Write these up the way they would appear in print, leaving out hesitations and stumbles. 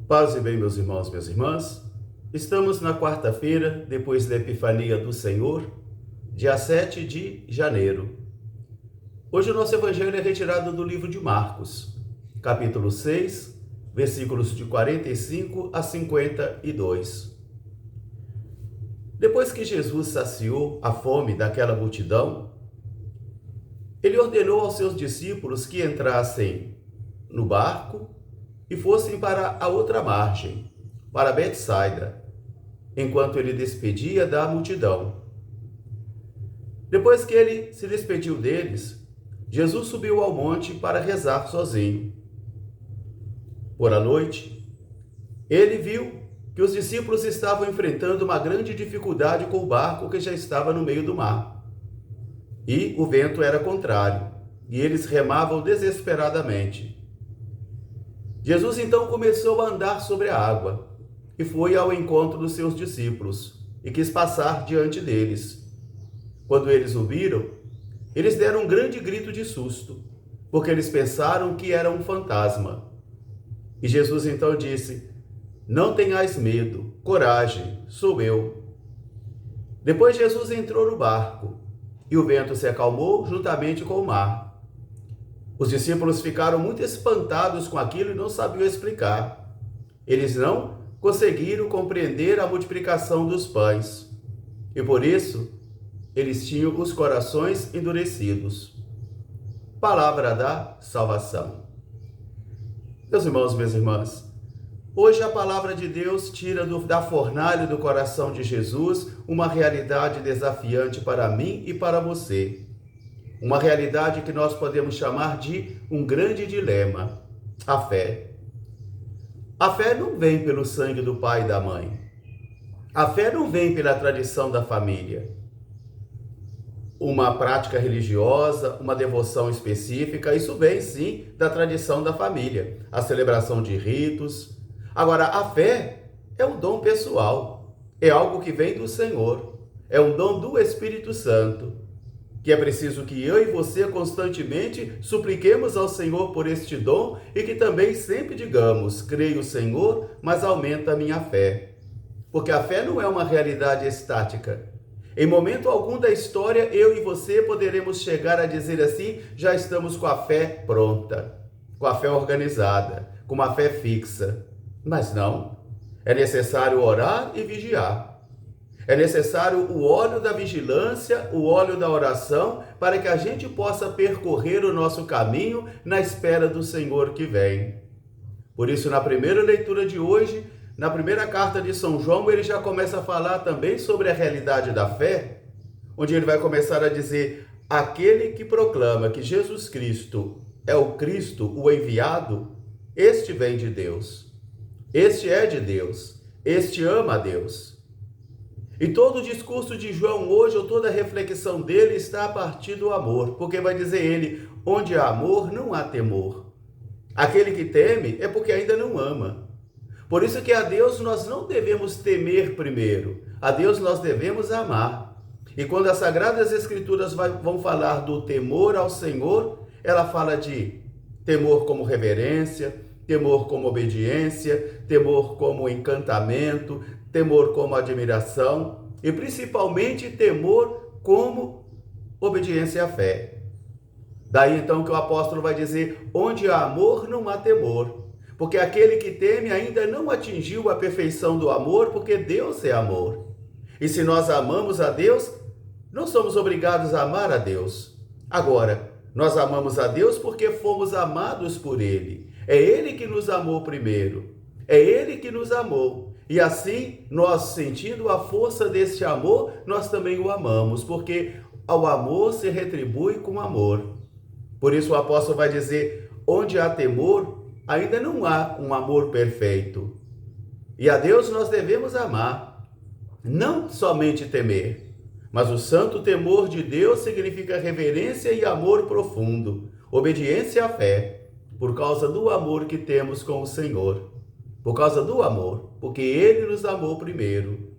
Paz e bem, meus irmãos, minhas irmãs. Estamos na quarta-feira, depois da Epifania do Senhor, dia 7 de janeiro. Hoje o nosso evangelho é retirado do livro de Marcos, capítulo 6, versículos de 45 a 52. Depois que Jesus saciou a fome daquela multidão, ele ordenou aos seus discípulos que entrassem no barco e fossem para a outra margem, para Betsaida, enquanto ele despedia da multidão. Depois que ele se despediu deles, Jesus subiu ao monte para rezar sozinho. Por a noite, ele viu que os discípulos estavam enfrentando uma grande dificuldade com o barco que já estava no meio do mar. E o vento era contrário, e eles remavam desesperadamente. Jesus então começou a andar sobre a água e foi ao encontro dos seus discípulos e quis passar diante deles. Quando eles o viram, eles deram um grande grito de susto, porque eles pensaram que era um fantasma. E Jesus então disse: "Não tenhais medo, coragem, sou eu." Depois Jesus entrou no barco e o vento se acalmou juntamente com o mar. Os discípulos ficaram muito espantados com aquilo e não sabiam explicar. Eles não conseguiram compreender a multiplicação dos pães e por isso eles tinham os corações endurecidos. Palavra da salvação. Meus irmãos, minhas irmãs, hoje a palavra de Deus tira da fornalha do coração de Jesus uma realidade desafiante para mim e para você. Uma realidade que nós podemos chamar de um grande dilema: a fé. A fé não vem pelo sangue do pai e da mãe. A fé não vem pela tradição da família. Uma prática religiosa, uma devoção específica, isso vem sim da tradição da família, a celebração de ritos. Agora, a fé é um dom pessoal, é algo que vem do Senhor, é um dom do Espírito Santo, que é preciso que eu e você constantemente supliquemos ao Senhor por este dom e que também sempre digamos: creio, Senhor, mas aumenta a minha fé. Porque a fé não é uma realidade estática. Em momento algum da história, eu e você poderemos chegar a dizer assim: já estamos com a fé pronta, com a fé organizada, com uma fé fixa. Mas não, é necessário orar e vigiar. É necessário o óleo da vigilância, o óleo da oração, para que a gente possa percorrer o nosso caminho na espera do Senhor que vem. Por isso, na primeira leitura de hoje, na primeira carta de São João, ele já começa a falar também sobre a realidade da fé, onde ele vai começar a dizer: aquele que proclama que Jesus Cristo é o Cristo, o enviado, este vem de Deus, este é de Deus, este ama a Deus. E todo o discurso de João hoje, ou toda a reflexão dele, está a partir do amor, porque vai dizer ele: onde há amor, não há temor. Aquele que teme é porque ainda não ama. Por isso que a Deus nós não devemos temer primeiro, a Deus nós devemos amar. E quando as Sagradas Escrituras vão falar do temor ao Senhor, ela fala de temor como reverência, temor como obediência, temor como encantamento, temor como admiração e principalmente temor como obediência à fé. Daí então que o apóstolo vai dizer: onde há amor não há temor, porque aquele que teme ainda não atingiu a perfeição do amor, porque Deus é amor. E se nós amamos a Deus, não somos obrigados a amar a Deus. Agora, nós amamos a Deus porque fomos amados por Ele. É Ele que nos amou primeiro. É Ele que nos amou. E assim, nós sentindo a força desse amor, nós também o amamos, porque ao amor se retribui com amor. Por isso o apóstolo vai dizer: onde há temor, ainda não há um amor perfeito. E a Deus nós devemos amar, não somente temer, mas o santo temor de Deus significa reverência e amor profundo, obediência à fé, por causa do amor que temos com o Senhor. Por causa do amor, porque Ele nos amou primeiro.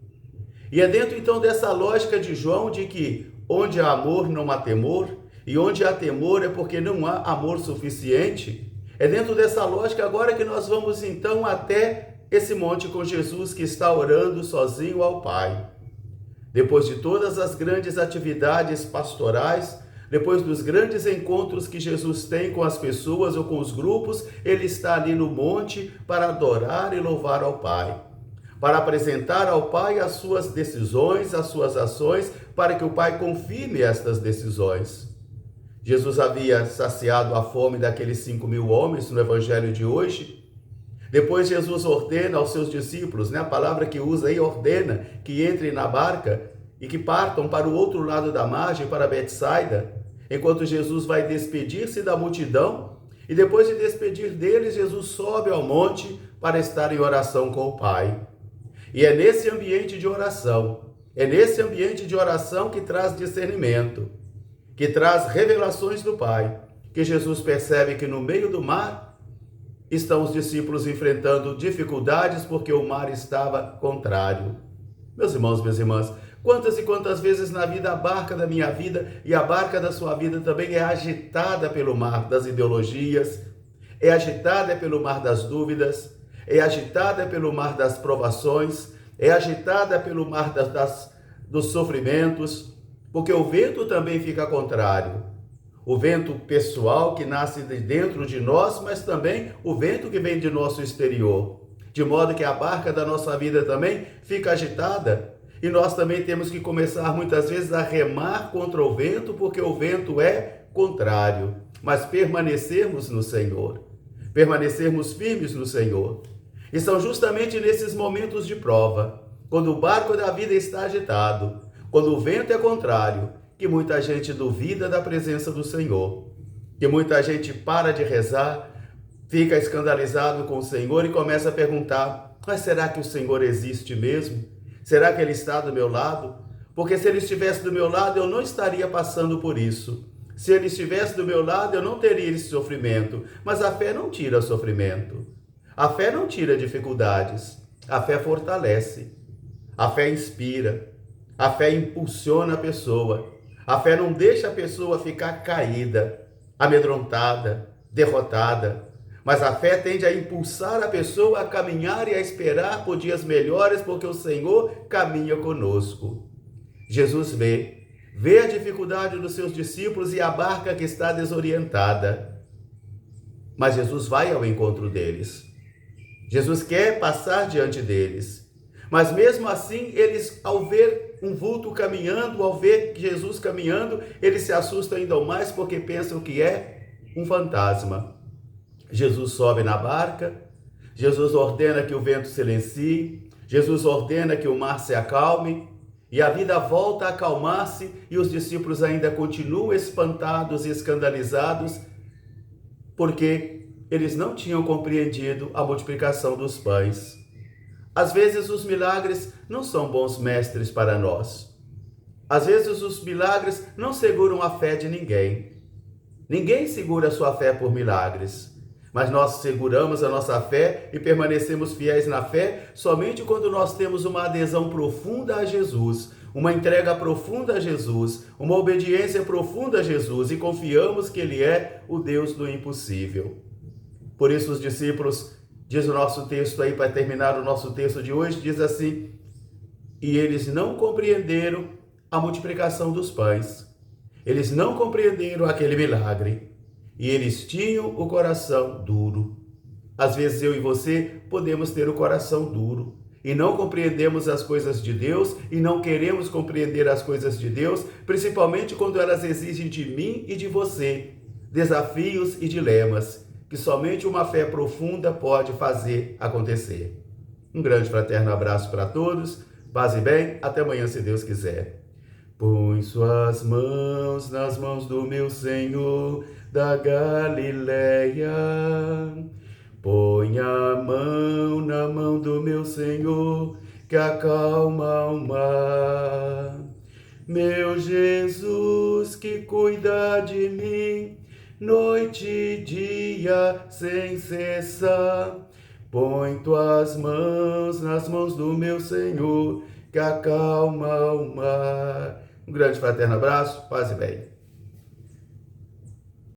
E é dentro então dessa lógica de João de que onde há amor não há temor, e onde há temor é porque não há amor suficiente. É dentro dessa lógica agora que nós vamos então até esse monte com Jesus que está orando sozinho ao Pai. Depois de todas as grandes atividades pastorais, depois dos grandes encontros que Jesus tem com as pessoas ou com os grupos, ele está ali no monte para adorar e louvar ao Pai, para apresentar ao Pai as suas decisões, as suas ações, para que o Pai confirme estas decisões. Jesus havia saciado a fome daqueles 5.000 homens no evangelho de hoje. Depois Jesus ordena aos seus discípulos, a palavra que usa aí, ordena, que entrem na barca e que partam para o outro lado da margem, para Betsaida, enquanto Jesus vai despedir-se da multidão, e depois de despedir deles, Jesus sobe ao monte para estar em oração com o Pai. E é nesse ambiente de oração, que traz discernimento, que traz revelações do Pai, que Jesus percebe que no meio do mar estão os discípulos enfrentando dificuldades porque o mar estava contrário. Meus irmãos, minhas irmãs, quantas e quantas vezes na vida a barca da minha vida e a barca da sua vida também é agitada pelo mar das ideologias, é agitada pelo mar das dúvidas, é agitada pelo mar das provações, é agitada pelo mar dos sofrimentos, porque o vento também fica contrário. O vento pessoal que nasce de dentro de nós, mas também o vento que vem de nosso exterior. De modo que a barca da nossa vida também fica agitada. E nós também temos que começar muitas vezes a remar contra o vento, porque o vento é contrário. Mas permanecermos no Senhor, permanecermos firmes no Senhor. E são justamente nesses momentos de prova, quando o barco da vida está agitado, quando o vento é contrário, que muita gente duvida da presença do Senhor, que muita gente para de rezar, fica escandalizado com o Senhor e começa a perguntar: mas será que o Senhor existe mesmo? Será que Ele está do meu lado? Porque se Ele estivesse do meu lado, eu não estaria passando por isso. Se Ele estivesse do meu lado, eu não teria esse sofrimento. Mas a fé não tira sofrimento. A fé não tira dificuldades. A fé fortalece. A fé inspira. A fé impulsiona a pessoa. A fé não deixa a pessoa ficar caída, amedrontada, derrotada. Mas a fé tende a impulsar a pessoa a caminhar e a esperar por dias melhores, porque o Senhor caminha conosco. Jesus vê a dificuldade dos seus discípulos e a barca que está desorientada. Mas Jesus vai ao encontro deles. Jesus quer passar diante deles. Mas mesmo assim, eles, ao ver um vulto caminhando, ao ver Jesus caminhando, eles se assustam ainda mais porque pensam que é um fantasma. Jesus sobe na barca, Jesus ordena que o vento silencie, Jesus ordena que o mar se acalme, e a vida volta a acalmar-se, e os discípulos ainda continuam espantados e escandalizados, porque eles não tinham compreendido a multiplicação dos pães. Às vezes os milagres não são bons mestres para nós. Às vezes os milagres não seguram a fé de ninguém. Ninguém segura a sua fé por milagres. Mas nós seguramos a nossa fé e permanecemos fiéis na fé somente quando nós temos uma adesão profunda a Jesus, uma entrega profunda a Jesus, uma obediência profunda a Jesus e confiamos que Ele é o Deus do impossível. Por isso os discípulos, diz o nosso texto aí, para terminar o nosso texto de hoje, diz assim: e eles não compreenderam a multiplicação dos pães. Eles não compreenderam aquele milagre. E eles tinham o coração duro. Às vezes eu e você podemos ter o coração duro e não compreendemos as coisas de Deus e não queremos compreender as coisas de Deus, principalmente quando elas exigem de mim e de você desafios e dilemas que somente uma fé profunda pode fazer acontecer. Um grande fraterno abraço para todos, paz e bem, até amanhã se Deus quiser. Põe suas mãos nas mãos do meu Senhor da Galileia. Põe a mão na mão do meu Senhor que acalma o mar. Meu Jesus que cuida de mim, noite e dia sem cessar. Põe tuas mãos nas mãos do meu Senhor que acalma o mar. Um grande fraterno abraço, paz e bem.